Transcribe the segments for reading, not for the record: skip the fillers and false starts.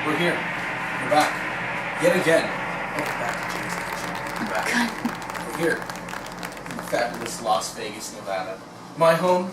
We're here. We're back. Yet again. Welcome back to Jay's Kitchen. We're back. We're here in fabulous Las Vegas, Nevada. My home.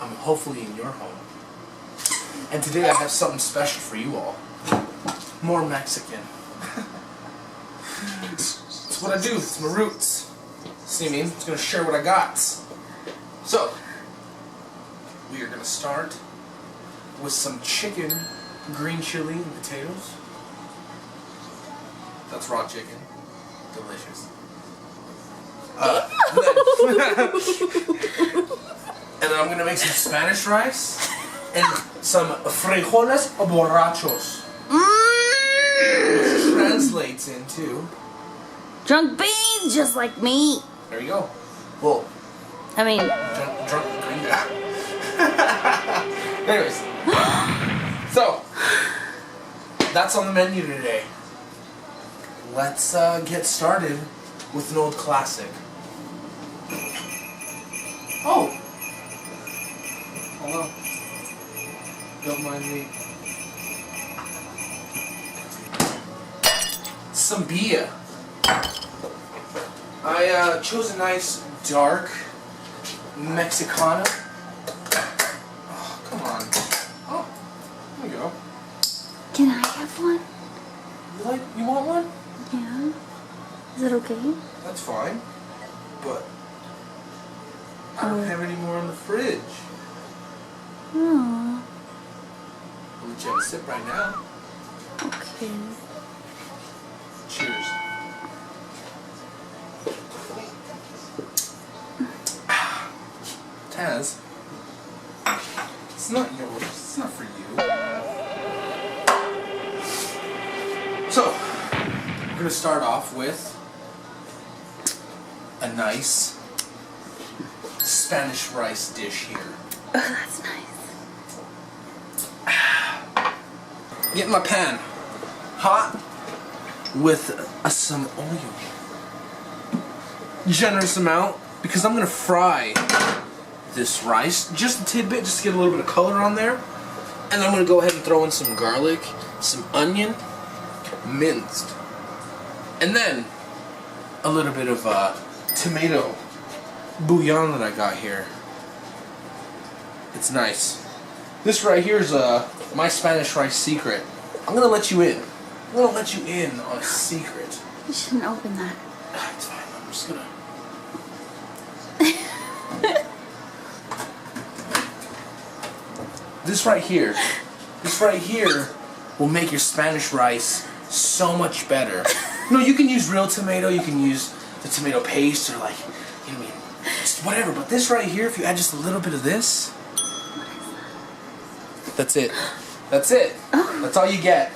I'm hopefully in your home. And today I have something special for you all. More Mexican. It's what I do. It's my roots. See me? I'm just going to share what I got. So, we are going to start with some chicken, green chili, and potatoes. That's raw chicken. Delicious. And then I'm going to make some Spanish rice and some frijoles borrachos. Which translates into drunk beans, just like me. There you go. Well, I mean, drunk green guy. Anyways, so that's on the menu today. Let's get started with an old classic. Oh, hold on. Don't mind me. Some beer. I chose a nice dark Mexicana. Oh, come on. Oh, there you go. can I have one? You want one? Yeah. Is it okay? That's fine. But I don't have any more in the fridge. Oh. I'll let you have a sip right now. Okay. Cheers. Taz, it's not yours. It's not for you. So, we're going to start off with a nice Spanish rice dish here. Oh, that's nice. Get my pan hot with some oil. Generous amount, because I'm going to fry this rice, just a tidbit, just to get a little bit of color on there. And I'm going to go ahead and throw in some garlic, some onion, minced. And then a little bit of tomato bouillon that I got here. It's nice. This right here is my Spanish rice secret. I'm going to let you in. I'm going to let you in on a secret. You shouldn't open that. It's fine. I'm just going to... This right here will make your Spanish rice so much better. You know, you can use real tomato, you can use the tomato paste, or like, you know, just whatever. But this right here, if you add just a little bit of this, that's it. That's it. Oh. That's all you get.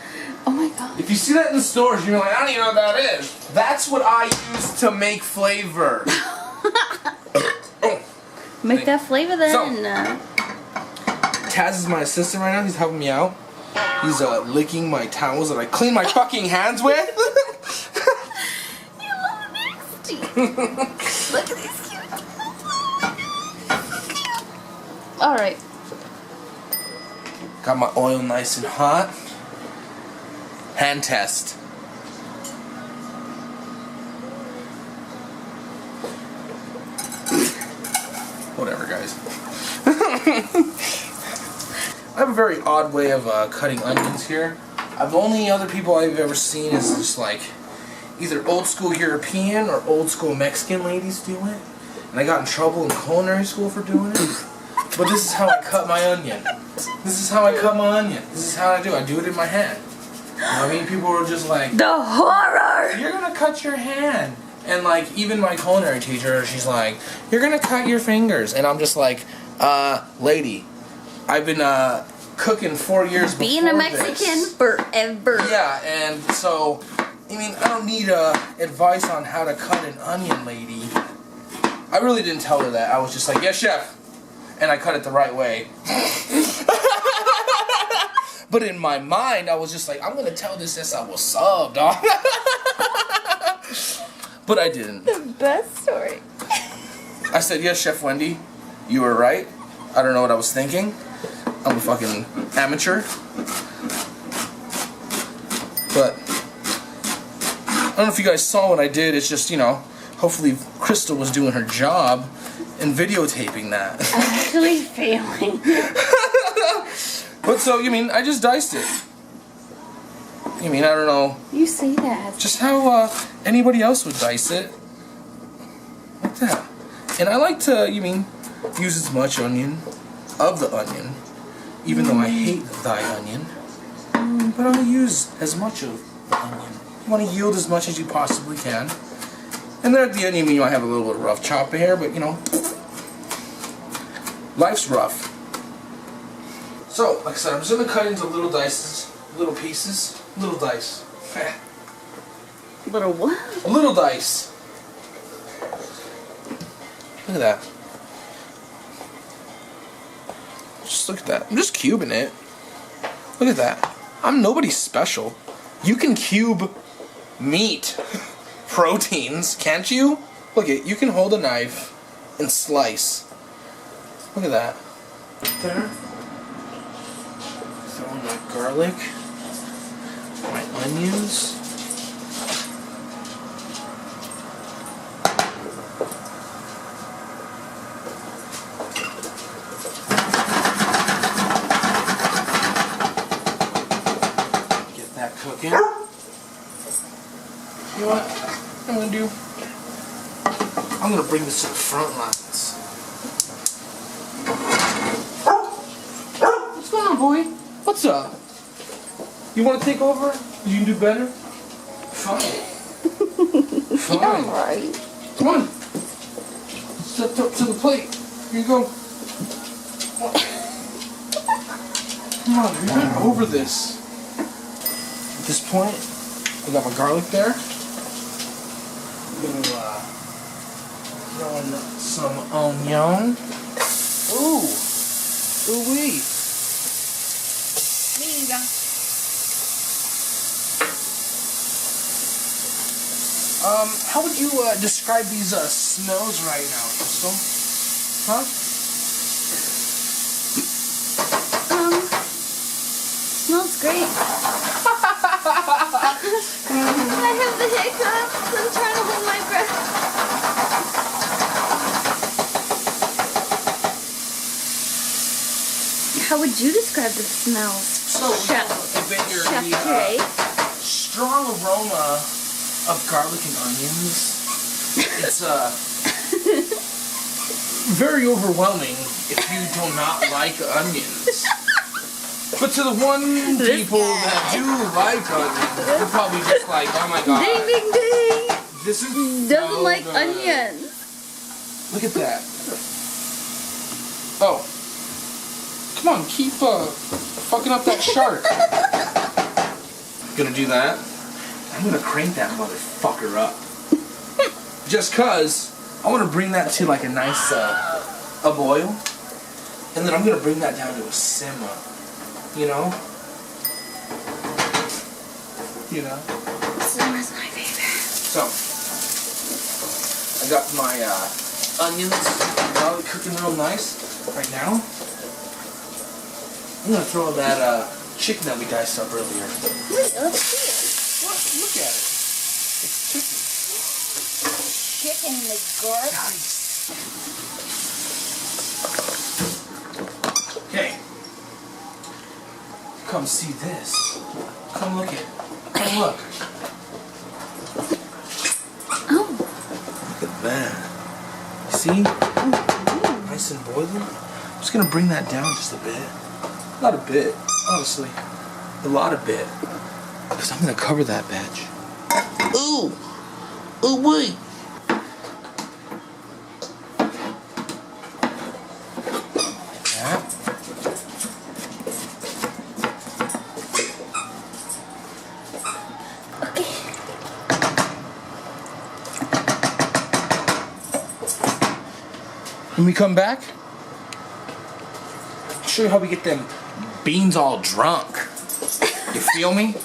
Oh my god. If you see that in the stores, you're like, I don't even know what that is. That's what I use to make flavor. Make that flavor then. Taz is my assistant right now. He's helping me out. He's licking my towels that I clean my fucking hands with. You look nasty. Look at these cute. Alright. Got my oil nice and hot. Hand test. Whatever, guys. I have a very odd way of cutting onions here. The only other people I've ever seen is just like either old school European or old school Mexican ladies do it. And I got in trouble in culinary school for doing it. But this is how I cut my onion. This is how I cut my onion. This is how I do it. I do it in my hand. You know what I mean? People were just like, The horror! you're gonna cut your hand. And like, even my culinary teacher, she's like, you're gonna cut your fingers. And I'm just like, lady, I've been cooking 4 years before Being a Mexican this. forever. Yeah, and so, I mean, I don't need advice on how to cut an onion, lady. I really didn't tell her that. I was just like, yes, chef. And I cut it the right way. But in my mind, I was just like, I'm going to tell this as I was sub, dog. But I didn't. The best story. I said, yes, Chef Wendy, you were right. I don't know what I was thinking. I'm a fucking amateur. But I don't know if you guys saw what I did. It's just, you know, hopefully Crystal was doing her job and videotaping that. Actually failing. But so, you mean, I just diced it. You mean, I don't know. You say that. Just how anybody else would dice it. Like that. And I like to, you mean, use as much onion of the onion. Even though I hate thy onion. But I'll use as much of the onion. You want to yield as much as you possibly can. And there at the end, you mean, you might have a little bit of rough chop here, but you know, life's rough. So, like I said, I'm just going to cut into little dices, little pieces, little dice. Little what? Little dice. Look at that. Just look at that. I'm just cubing it. Look at that. I'm nobody special. You can cube meat. Proteins, can't you? Look at, you can hold a knife and slice. Look at that. There. Throw in my garlic, my onions. Get that cooking. You know what I'm gonna do? I'm gonna bring this to the front lines. What's going on, boy? What's up? You wanna take over? You can do better? Fine. Fine. Yeah, right. Come on. Step up to the plate. Here you go. Come on, we're not over this. At this point, I got my garlic there. I'm gonna throw in some onion. Ooh. Ooh-wee. How would you describe these smells right now, Crystal? Huh? Smells great. I have the hiccups. I'm trying to hold my breath. How would you describe the smells? So, Chef Jay. Strong aroma of garlic and onions. It's very overwhelming if you do not like onions. But to the one people that do like onions, they're probably just like, oh my god. Ding ding ding! This is Doesn't so like good. onions. Look at that. Oh. Come on, keep fucking up that shark. Gonna do that. I'm gonna crank that motherfucker up. Just cause I wanna bring that to like a nice a boil. And then I'm gonna bring that down to a simmer. You know? You know? Simmer's my favorite. So I got my onions garlic cooking real nice right now. I'm gonna throw in that chicken that we diced up earlier. Wait, let's see What? Look at it. It's chicken. it. Chicken the garlic. Nice. Okay. Come see this. Come look it. Come look. Oh. Look at that. You see? Nice and boiling. I'm just gonna bring that down just a bit. Not a bit, honestly. A lot of bit. Because I'm gonna cover that batch. Ooh! Ooh wait! That. When we come back, I'll show you how we get them beans all drunk. You feel me?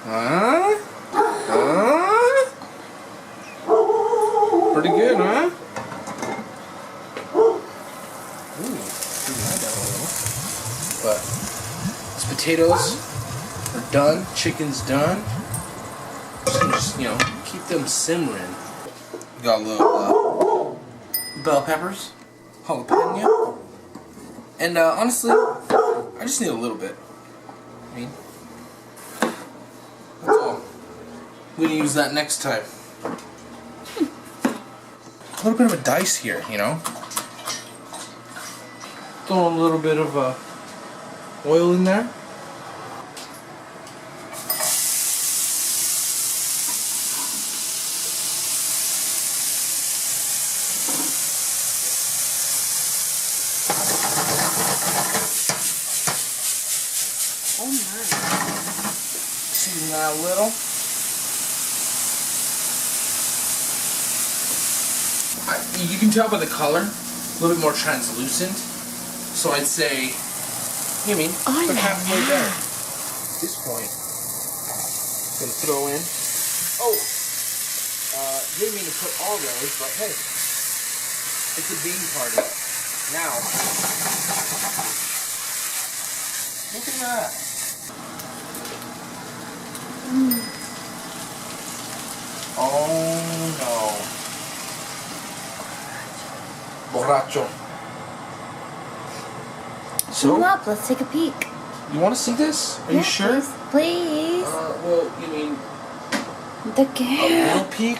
Huh? Huh? Or potatoes are done. Chicken's done. Just, you know, keep them simmering. Got a little bell peppers, jalapeno, and honestly, I just need a little bit. I mean, that's all. We're gonna use that next time. A little bit of a dice here, you know. Throw a little bit of oil in there. Oh my. Season that a little. You can tell by the color, a little bit more translucent. So I'd say, you mean, like halfway there. At this point, I'm gonna throw in. Oh, didn't mean to put all those, but hey, it's a bean party. Now, look at that. Oh no. Borracho. So up, let's take a peek. You want to see this? Are you sure? Please. Well, you mean The a girl. little peek?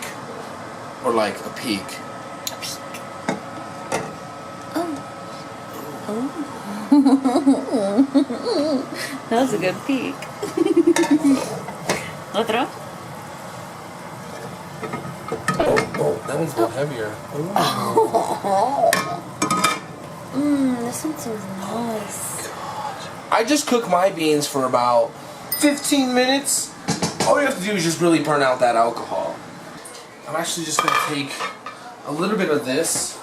Or like a peek? A peek. Oh. Oh. That was a good peek. Otro? Oh, that one's a little heavier. This one smells nice. I just cook my beans for about 15 minutes. All you have to do is just really burn out that alcohol. I'm actually just going to take a little bit of this,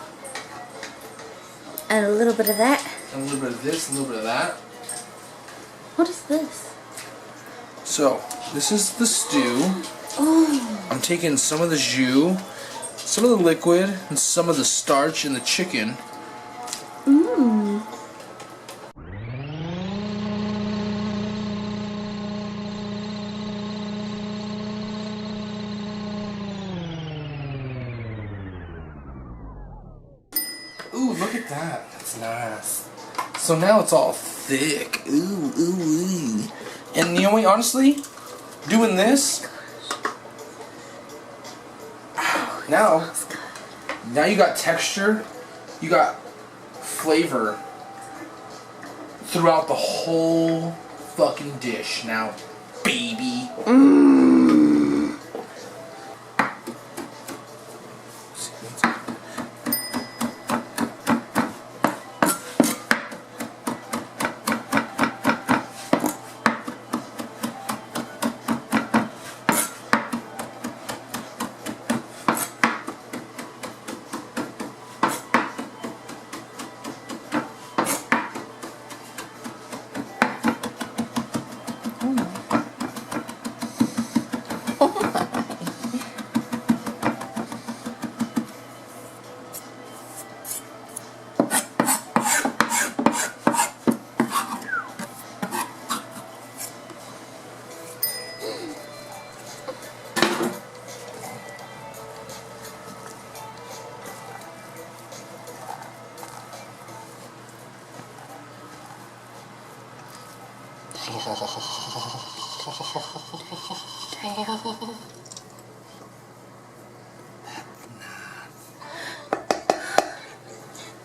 And a little bit of that. and a little bit of this, a little bit of that. What is this? So, this is the stew. Oh. I'm taking some of the jus, some of the liquid, and some of the starch in the chicken. Mmm. Ooh, look at that. That's nice. So now it's all thick. Ooh, ooh, ooh. And you know what, honestly, doing this, now you got texture, you got flavor throughout the whole fucking dish now, baby.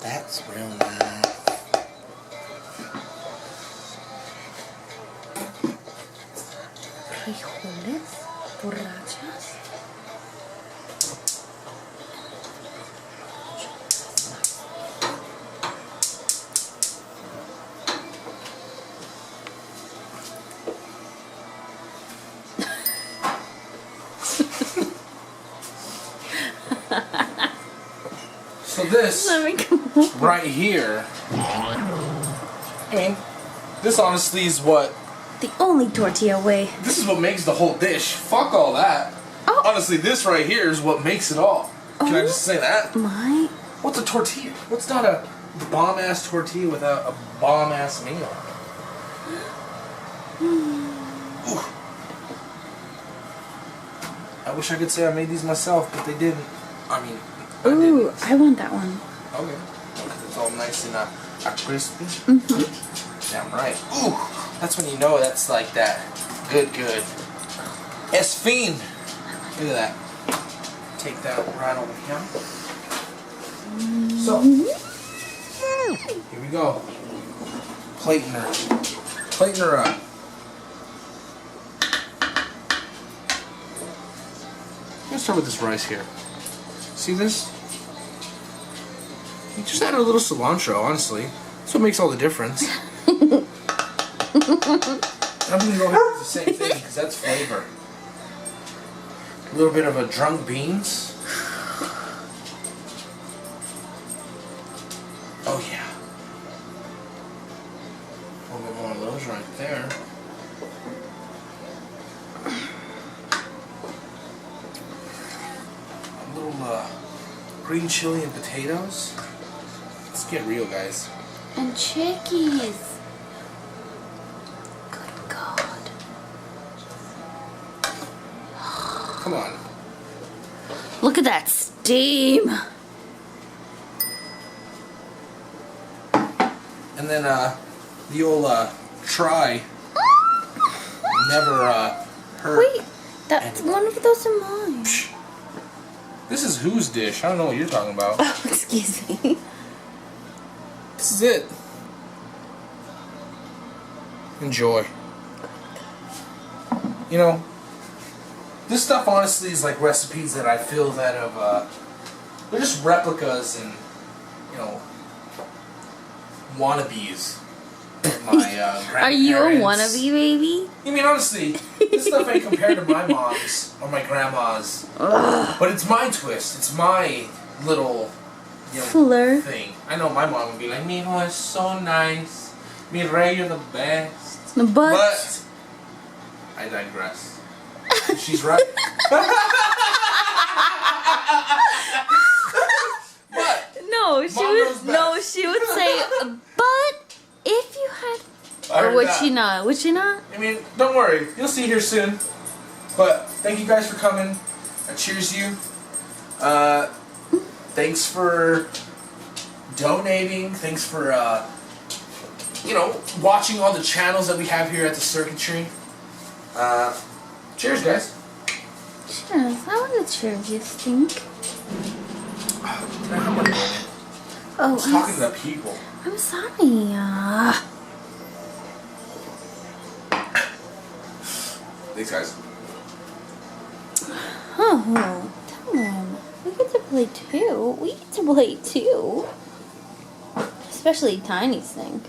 That's real nice. Frijoles, borrachas. So this right here, I mean, this honestly is what, The only tortilla way. this is what makes the whole dish. Fuck all that. Oh. Honestly, this right here is what makes it all. Can I just say that? My. What's a tortilla? What's not a bomb-ass tortilla without a bomb-ass meal? I wish I could say I made these myself, but they didn't. I mean, Ooh, I want that one. Okay. Because it's all nice and crispy. Damn right. Ooh, that's when you know that's like that. Good. Es fiend. Look at that. Take that right over here. So, here we go. Plating her up. Let's start with this rice here. See this? You just add a little cilantro, honestly. That's what makes all the difference. I'm gonna go ahead with the same thing because that's flavor. A little bit of a drunk beans. Oh yeah. A little bit more of those right there. A little green chili and potatoes. Let's get real, guys. And chickies. Good God. Come on. Look at that steam. And then the old try never hurt. Wait, that's one of those are mine. Psh. This is whose dish? I don't know what you're talking about. Oh, excuse me. This is it. Enjoy. You know, this stuff honestly is like recipes that I feel that they're just replicas and, you know, wannabes. My Are you a wannabe, baby? I mean, honestly, this stuff ain't compared to my mom's or my grandma's. But it's my twist. It's my little, you know, Flair. thing. I know my mom would be like, Mijo, it's so nice. Mi rey, you're the best. But I digress. She's right. But she would say, but if you had, or would she not? Would she not? I mean, don't worry. You'll see here soon. But thank you guys for coming. I cheers you. Thanks for donating. Thanks for, you know, watching all the channels that we have here at the Circuitry. Cheers, guys. Cheers. I want to cheers, you stink. Can I have my moment? Oh, I'm talking to the people. I'm sorry. These guys. Oh, come on. We get to play too. We get to play too. Especially Tiny Stink.